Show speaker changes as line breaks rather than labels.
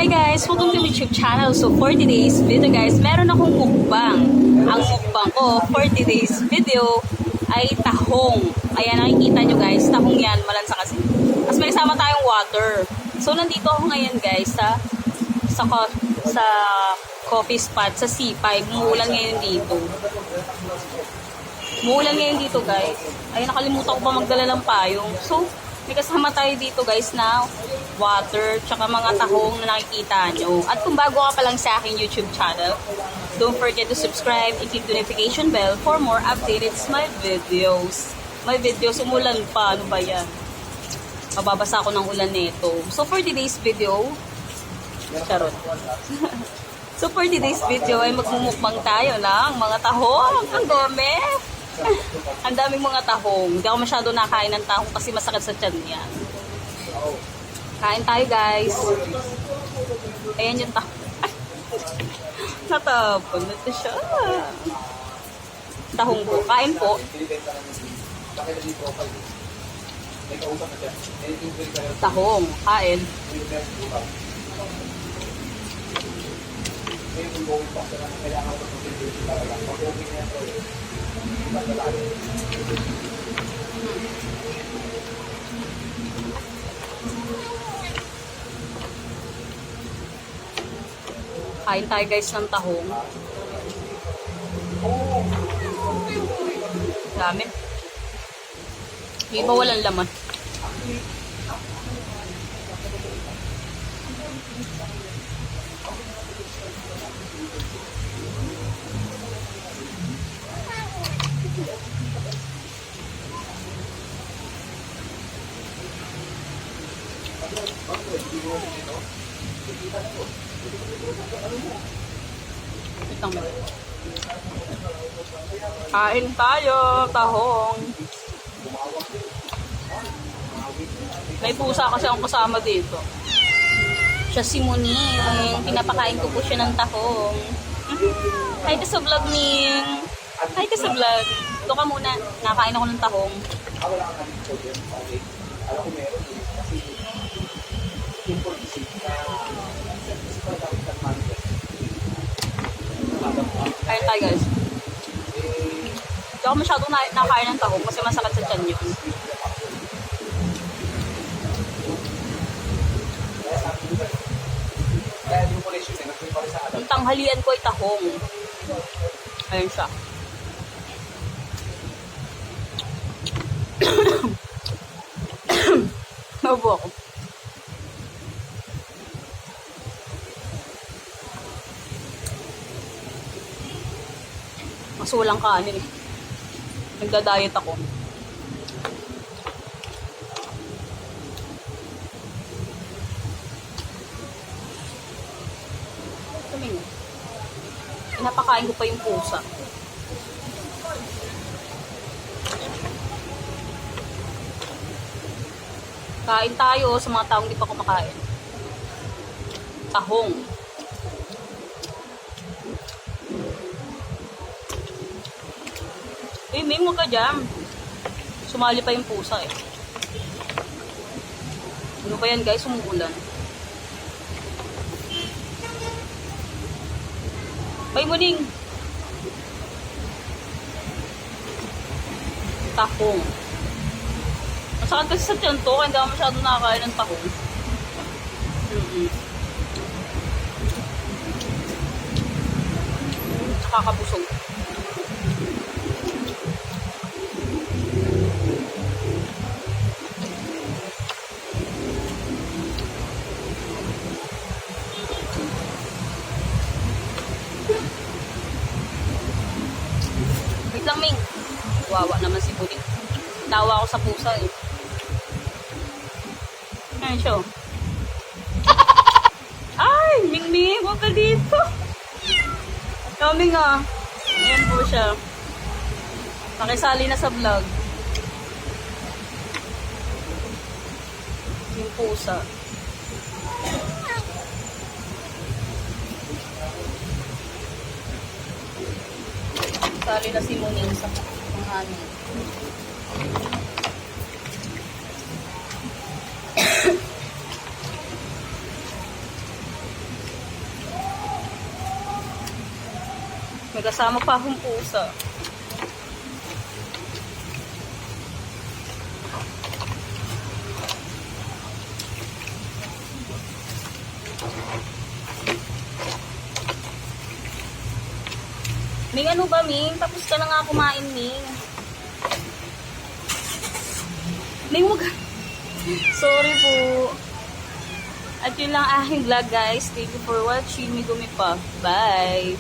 Hi guys! Welcome to my YouTube channel. So for today's video guys, meron akong mukbang. Ang mukbang ko for today's video ay tahong. Ayan, nakikita nyo guys, tahong yan, malansa kasi. Tapos may kasama tayong water. So nandito ako ngayon guys sa coffee spot, sa C5. Umuulan ngayon dito. Umuulan ngayon dito guys. Ay, nakalimutan ko pa magdala ng payong. So, may kasama tayo dito guys na water, tsaka mga tahong na nakikita nyo. At kung bago ka pa lang sa aking YouTube channel, don't forget to subscribe and click the notification bell for more updated my videos. My videos, umulan pa. Ano ba yan? Mababasa ako ng ulan nito. So for today's video, charot. So for today's video ay magmumukbang tayo ng mga tahong. Ang dami! Ang daming mga tahong. Hindi ako masyado nakain ng tahong kasi masakit sa tiyan niya. Kain tayo guys. Ayan yung tahong. Natapon na ito siya. Tahong po. Kain po. Tahong. Kain. Kain tayo guys ng tahong. Dami. Yung iba walang laman. Kain tayo, tahong. May pusa kasi akong kasama dito. Siya si Muning. Pinapakain ko po siya ng tahong. Hi ka sa vlog, Ning. Hi ka sa vlog. Ito ka muna. Nakain ako ng tahong. Kain tayo guys. Hindi ako masyadong nakain ng tahong kasi masakit sa tiyan yun. Ang tanghalian ko ay tahong. Ayun siya. Naubo ako. Mas walang kanin eh. Nagda-diet ako. Tumingin. Pinapakain ko pa yung pusa. Kain tayo sa mga taong di pa kumakain. Tahong. May mo ka dyan. Sumali pa yung pusa eh. Ano ba yan guys? Umuulan. Bay Muning. Tahong. Masakit kasi sa tiyan to, kaya hindi ako masyado nakakain ng tahong. Nakakabusog. Wait lang, Ming. Wawa naman si Buling. Tawa ako sa pusa eh. Ayan siya. Ay! Ming, huwag ka dito. Coming ah. Ayan po siya. Nakisali na sa vlog. Yung pusa. Sali na si Muning sa hangin. May kasama pa akong pusa. Ming, ano ba, Ming? Tapos ka na nga kumain, Ming. Ming, wag. Sorry po. At yun lang aking vlog, guys. Thank you for watching. May gumi pa. Bye!